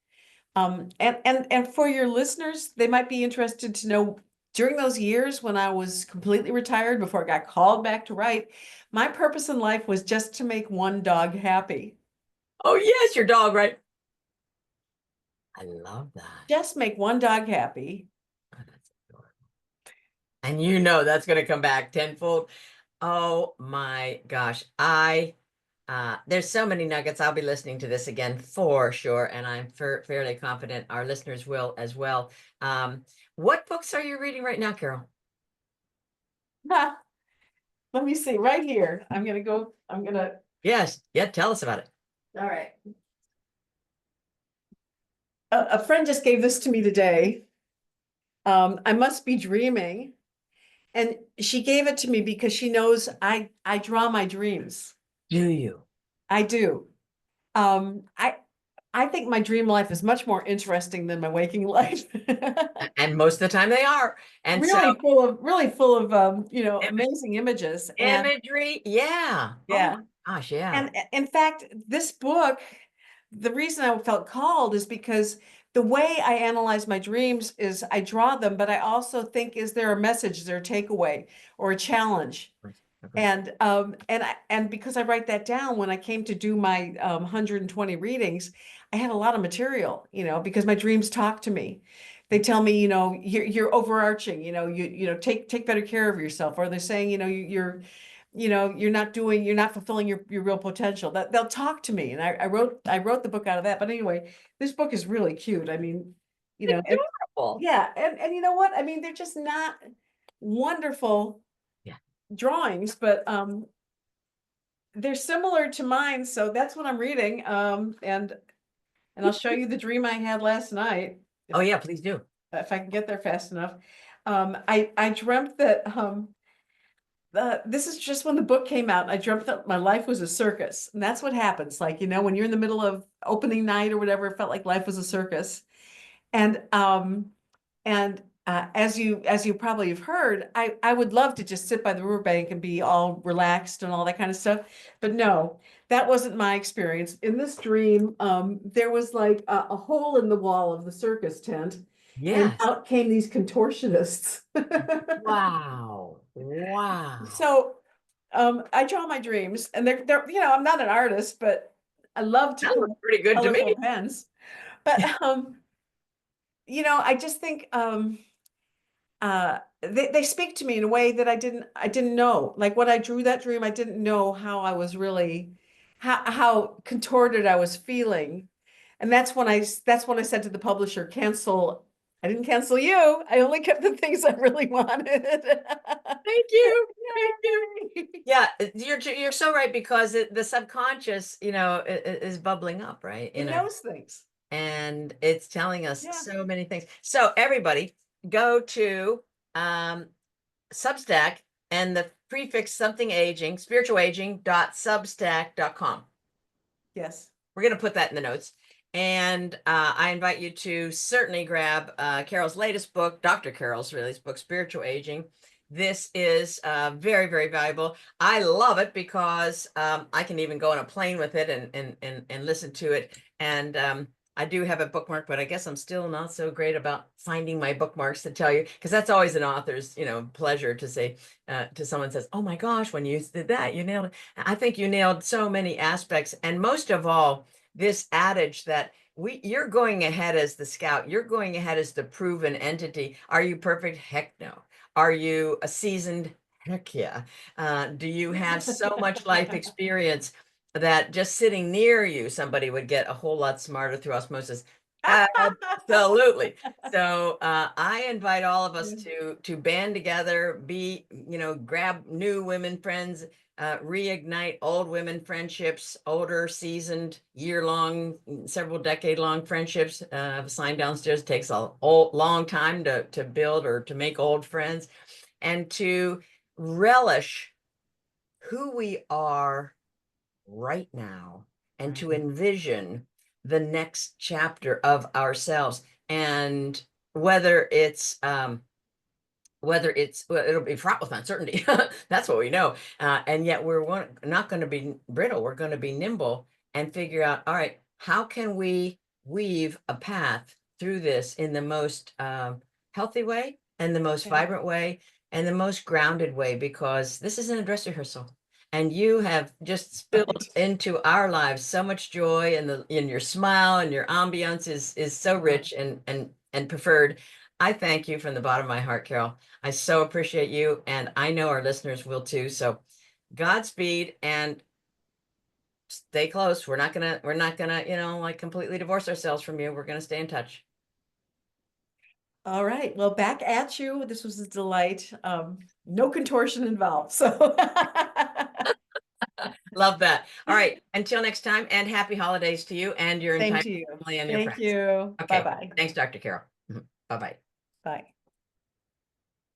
And for your listeners, they might be interested to know during those years when I was completely retired before I got called back to write, my purpose in life was just to make one dog happy. Oh, yes, your dog, right? I love that. Just make one dog happy. Oh, that's adorable. And you know that's going to come back tenfold. Oh my gosh. There's so many nuggets. I'll be listening to this again for sure, and I'm fairly confident our listeners will as well. What books are you reading right now, Carol? Let me see right here. Yes, yeah, tell us about it. All right. A friend just gave this to me today. I Must Be Dreaming. And she gave it to me because she knows I draw my dreams. Do you? I do. Um, I I think my dream life is much more interesting than my waking life. And most of the time they are. And so Really full of amazing images. And imagery, yeah. Oh my yeah. gosh, yeah. And in fact, this book, the reason I felt called is because the way I analyze my dreams is I draw them, but I also think, is there a message, is there a takeaway or a challenge? Okay. And because I write that down when I came to do my 120 readings, I had a lot of material, because my dreams talk to me. They tell me, you're overarching, take better care of yourself. Or they're saying, you're not fulfilling your real potential. That they'll talk to me. And I wrote the book out of that. But anyway, this book is really cute. I mean, Adorable. yeah, and you know what? I mean, they're just not wonderful Yeah. drawings, but they're similar to mine, so that's what I'm reading. And I'll show you the dream I had last night Oh if yeah, please do. if I can get there fast enough. I dreamt that this is just when the book came out. I dreamt that my life was a circus, and that's what happens. Like, when you're in the middle of opening night or whatever, it felt like life was a circus. And as you probably have heard, I would love to just sit by the riverbank and be all relaxed and all that kind of stuff. But no, that wasn't my experience. In this dream, there was like a hole in the wall of the circus tent, and Yes. out came these contortionists. Wow. Wow. So I draw my dreams, and they're I'm not an artist, but I love to That put looks pretty good to colorful me. pens. But I just think they speak to me in a way that I didn't know. Like when I drew that dream, I didn't know how I was really how contorted I was feeling. And that's when I said to the publisher, cancel. I didn't cancel you. I only kept the things I really wanted. Thank you. Thank you. Yay. Yeah, you're so right because the subconscious, is bubbling up, right? It knows things. And it's telling us Yeah. so many things. So everybody go to um, Substack and the prefix something aging, spiritualaging.substack.com. Yes. We're going to put that in the notes. And I invite you to certainly grab Carol's latest book, Dr. Carol's latest book, Spiritual Aging. This is very, very valuable. I love it because I can even go on a plane with it and listen to it. And I do have a bookmark, but I guess I'm still not so great about finding my bookmarks to tell you, because that's always an author's, pleasure to say to someone says, "Oh my gosh, when you did that, you nailed it." I think you nailed so many aspects, and most of all, this adage that you're going ahead as the scout, you're going ahead as the proven entity. Are you perfect? Heck no. Are you a seasoned? Heck yeah. Do you have so much life experience that just sitting near you, somebody would get a whole lot smarter through osmosis? Absolutely. So I invite all of us Yeah. to band together, grab new women friends, reignite old women friendships, older, seasoned, year-long, several decade-long friendships. A sign downstairs takes a long time to build or to make old friends, and to relish who we are right now, and to envision the next chapter of ourselves. And whether it's well, it'll be fraught with uncertainty. That's what we know. And yet not going to be brittle. We're going to be nimble and figure out, all right, how can we weave a path through this in the most healthy way and the most Yeah. vibrant way and the most grounded way? Because this isn't a dress rehearsal. And you have just spilled Right. into our lives so much joy, and in your smile, and your ambiance is so rich and preferred. I thank you from the bottom of my heart, Carol. I so appreciate you, and I know our listeners will too. So Godspeed, and stay close. We're not gonna, like completely divorce ourselves from you. We're gonna stay in touch. All right. Well, back at you. This was a delight. No contortion involved. So Love that. All right. Until next time, and happy holidays to you and your same entire to you. family and your Thank friends. you. Okay. Bye-bye. Thanks, Dr. Carol. Bye-bye. Bye.